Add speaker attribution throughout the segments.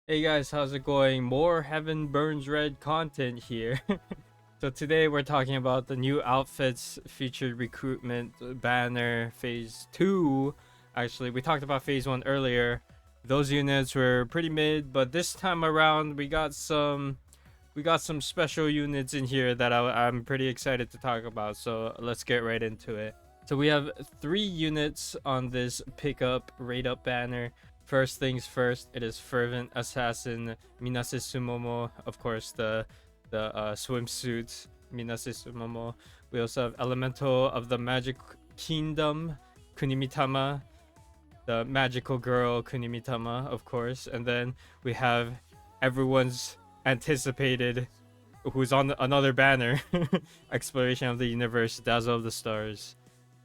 Speaker 1: Hey guys, how's it going? More Heaven Burns Red content here. So today we're talking about the new outfits featured recruitment banner phase 2. Actually, we talked about phase 1 earlier. Those units were pretty mid, but this time around we got some special units in here that I'm pretty excited to talk about. So let's get right into it. So we have 3 units on this pickup rate up banner. First things first, it is Fervent Assassin Minase Sumomo, of course the swimsuit Minase Sumomo. We also have Elemental of the Magic Kingdom Kunimitama, the magical girl Kunimitama, of course, and then we have everyone's anticipated, who's on another banner, Exploration of the Universe, Dazzle of the Stars,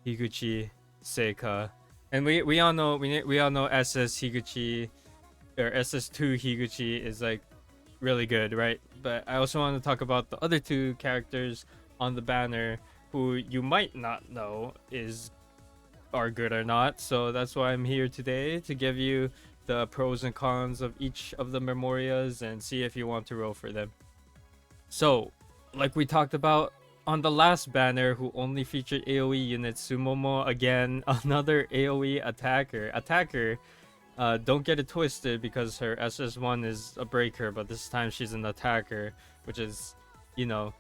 Speaker 1: Higuchi Seika. And we all know SS Higuchi or SS2 Higuchi is like really good, right? But I also want to talk about the other 2 characters on the banner who you might not know is are good or not. So that's why I'm here today, to give you the pros and cons of each of the memorias and see if you want to roll for them. So, like we talked about on the last banner, who only featured AoE units, Sumomo, again, another AoE attacker. Don't get it twisted, because her SS1 is a breaker, but this time she's an attacker, which is, you know,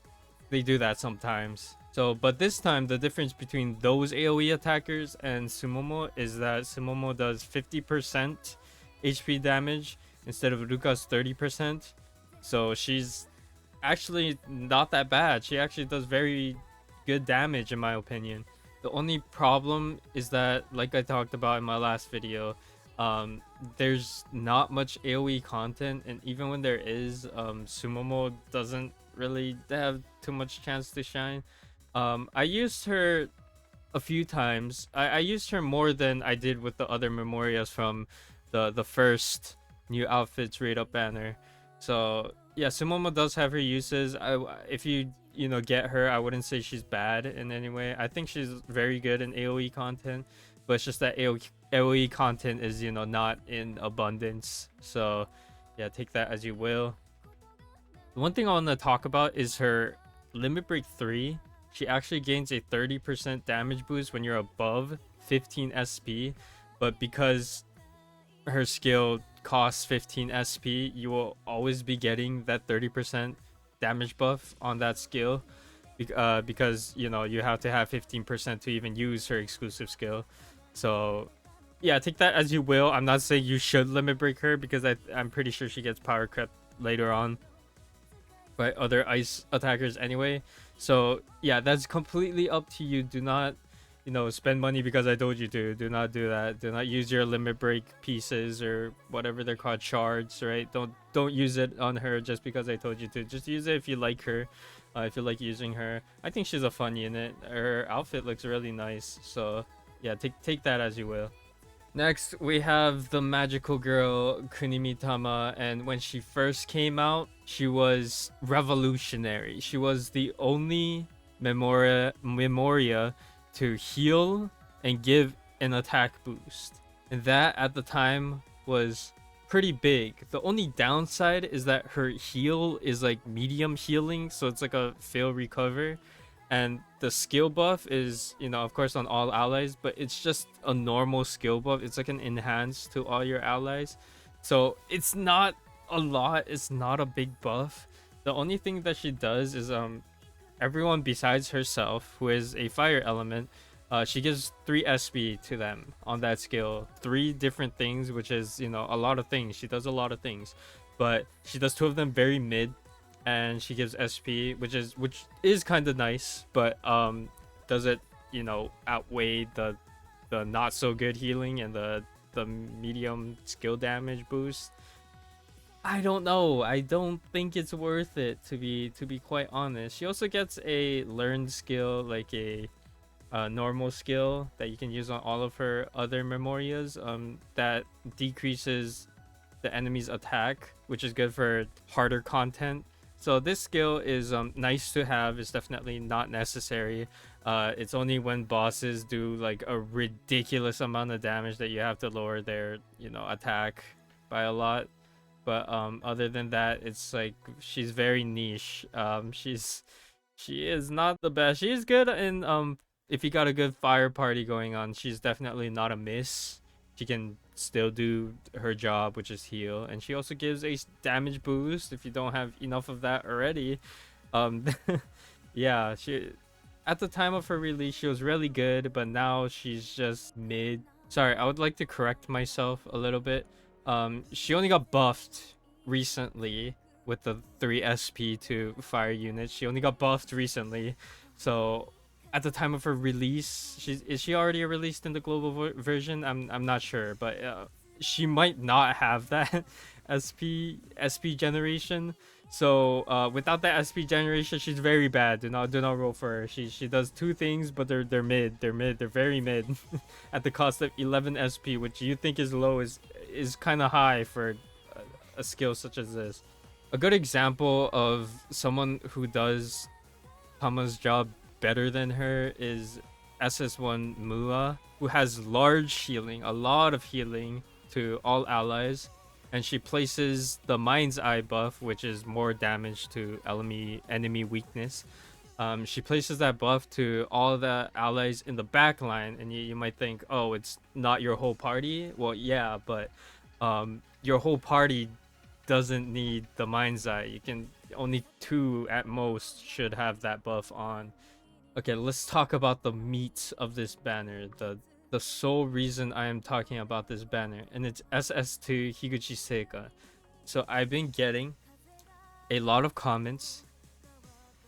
Speaker 1: they do that sometimes. So, but this time the difference between those AoE attackers and Sumomo is that Sumomo does 50% HP damage instead of Ruka's 30%. So she's actually not that bad. She actually does very good damage, in my opinion. The only problem is that, like I talked about in my last video, there's not much AoE content, and even when there is, Sumomo doesn't really have too much chance to shine. I used her a few times. I used her more than I did with the other memorias from the first new outfits rate up banner. So yeah, Sumomo does have her uses. If you get her, I wouldn't say she's bad in any way. I think she's very good in AoE content, but it's just that AoE content is not in abundance. So yeah, take that as you will. The one thing I want to talk about is her limit break 3. She actually gains a 30% damage boost when you're above 15 SP, but because her skill costs 15 SP, you will always be getting that 30% damage buff on that skill, because you have to have 15% to even use her exclusive skill. So yeah, take that as you will. I'm not saying you should limit break her, because I'm pretty sure she gets power crept later on by other ice attackers anyway. So yeah, that's completely up to you. Do not spend money because I told you to. Do not do that. Do not use your limit break pieces, or whatever they're called, shards, right? Don't use it on her just because I told you to. Just use it if you like her, if you like using her. I think she's a fun unit. Her outfit looks really nice, so yeah, take that as you will. Next, we have the magical girl Kunimitama, and when she first came out, she was revolutionary. She was the only memoria to heal and give an attack boost. And that at the time was pretty big. The only downside is that her heal is like medium healing, so it's like a fail recover. And the skill buff is, of course, on all allies, but it's just a normal skill buff. It's like an enhance to all your allies. So it's not a lot, it's not a big buff. The only thing that she does is everyone besides herself who is a fire element, she gives 3 SP to them on that skill. 3 different things, which is, a lot of things. She does a lot of things, but she does 2 of them very mid, and she gives SP, which is kind of nice, but does it outweigh the not so good healing and the medium skill damage boost? I don't know. I don't think it's worth it, to be quite honest. She also gets a learned skill, like a normal skill that you can use on all of her other memorias, that decreases the enemy's attack, which is good for harder content. So this skill is nice to have. It's definitely not necessary. It's only when bosses do like a ridiculous amount of damage that you have to lower their attack by a lot. But other than that, it's like she's very niche. She is not the best. She is good in if you got a good fire party going on, she's definitely not a miss. She can still do her job, which is heal, and she also gives a damage boost if you don't have enough of that already. Um, yeah, she at the time of her release she was really good, but now she's just mid. Sorry, I would like to correct myself a little bit. She only got buffed recently with the 3 SP to fire units. She only got buffed recently, so at the time of her release, is she already released in the global version? I'm not sure, but she might not have that SP generation. So without that SP generation, she's very bad. Do not roll for her. She does two things, but they're mid. They're mid. They're very mid, at the cost of 11 SP, which you think is low is kind of high for a skill such as this. A good example of someone who does Tama's job better than her is SS1 Mua, who has large healing, a lot of healing to all allies, and she places the Mind's Eye buff, which is more damage to enemy weakness. She places that buff to all the allies in the back line, and you might think, oh, it's not your whole party. Well, yeah, but your whole party doesn't need the Mind's Eye. You can only two at most should have that buff on. Okay, let's talk about the meat of this banner. The sole reason I am talking about this banner, and it's SS2 Seika. So I've been getting a lot of comments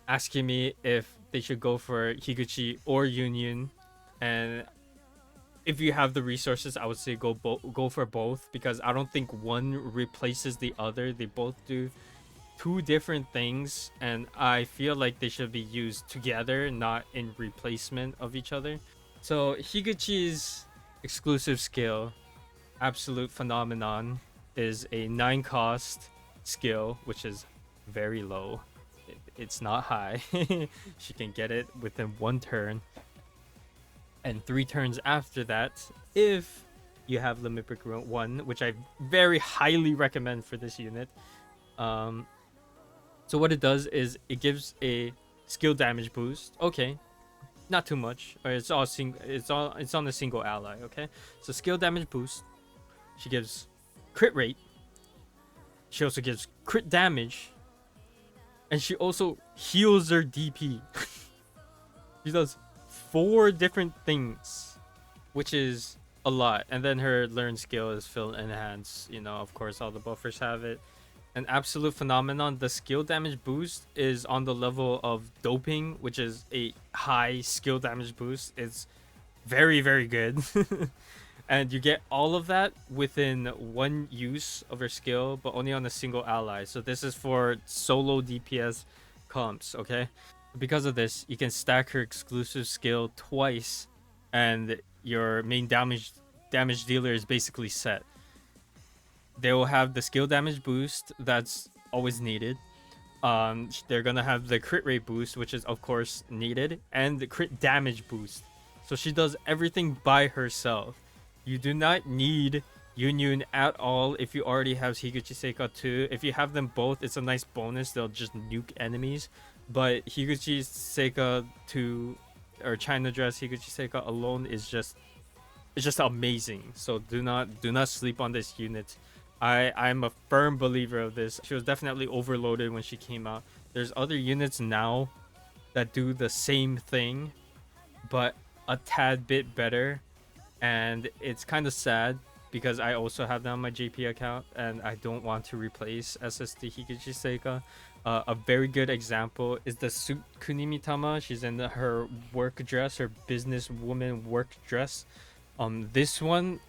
Speaker 1: asking me if they should go for Higuchi or Union, and if you have the resources, I would say go for both, because I don't think one replaces the other. They both do two different things, and I feel like they should be used together, not in replacement of each other. So Higuchi's exclusive skill, Absolute Phenomenon, is a 9 cost skill, which is very low. It's not high. She can get it within 1 turn, and 3 turns after that, if you have Limit Break 1, which I very highly recommend for this unit. So what it does is it gives a skill damage boost. Okay, not too much. Or it's on a single ally. Okay, so skill damage boost. She gives crit rate. She also gives crit damage, and she also heals her DP. She does 4 different things, which is a lot. And then her learn skill is fill enhance. Of course, all the buffers have it. An Absolute Phenomenon, the skill damage boost is on the level of doping, which is a high skill damage boost. It's very, very good. And you get all of that within 1 use of her skill, but only on a single ally. So this is for solo DPS comps, okay? Because of this, you can stack her exclusive skill twice, and your main damage dealer is basically set. They will have the skill damage boost that's always needed. They're gonna have the crit rate boost, which is of course needed, and the crit damage boost. So she does everything by herself. You do not need Union at all if you already have Higuchi Seika 2. If you have them both, it's a nice bonus. They'll just nuke enemies. But Higuchi Seika 2 or China Dress Higuchi Seika alone is just amazing. So do not sleep on this unit. I'm a firm believer of this. She was definitely overloaded when she came out. There's other units now that do the same thing, but a tad bit better, and it's kind of sad because I also have them on my JP account, and I don't want to replace SSD Higuchi Seika. A very good example is the suit Kunimitama. She's in her work dress, her businesswoman work dress. This one,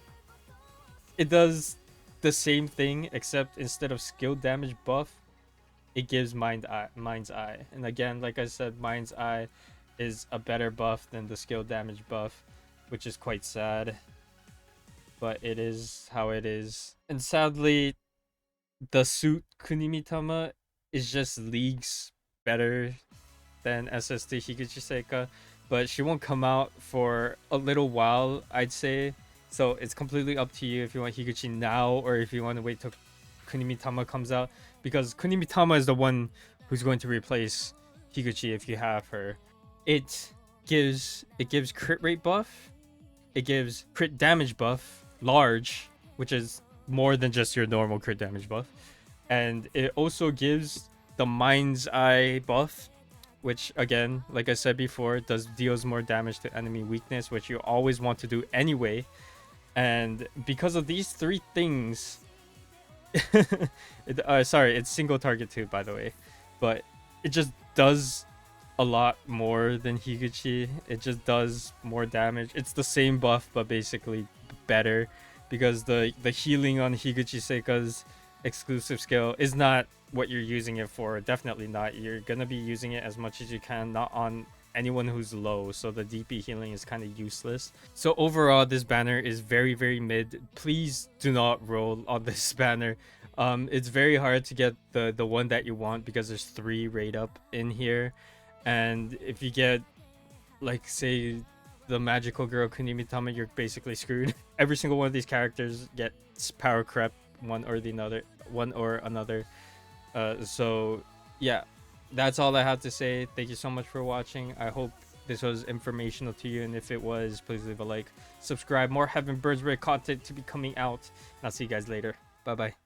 Speaker 1: it does the same thing, except instead of skill damage buff, it gives Mind's Eye. And again, like I said, Mind's Eye is a better buff than the skill damage buff, which is quite sad. But it is how it is. And sadly, the suit Kunimitama is just leagues better than SSD Higuchi Seika, but she won't come out for a little while, I'd say. So it's completely up to you if you want Higuchi now or if you want to wait till Kunimitama comes out, because Kunimitama is the one who's going to replace Higuchi if you have her. It gives crit rate buff, it gives crit damage buff, large, which is more than just your normal crit damage buff, and it also gives the Mind's Eye buff, which again, like I said before, deals more damage to enemy weakness, which you always want to do anyway. And because of these three things, sorry, it's single target too, by the way, but it just does a lot more than Higuchi. It just does more damage. It's the same buff, but basically better, because the healing on Higuchi Seika's exclusive skill is not what you're using it for. Definitely not. You're gonna be using it as much as you can, not on anyone who's low, so the DP healing is kind of useless. So overall, this banner is very, very mid. Please do not roll on this banner. It's very hard to get the one that you want, because there's 3 rate up in here, and if you get, like, say, the magical girl Kunimitama, you're basically screwed. Every single one of these characters gets power creep one or another. So yeah, that's all I have to say. Thank you so much for watching. I hope this was informational to you, and if it was, please leave a like, subscribe. More Heaven Birds Red content to be coming out, and I'll see you guys later. Bye bye.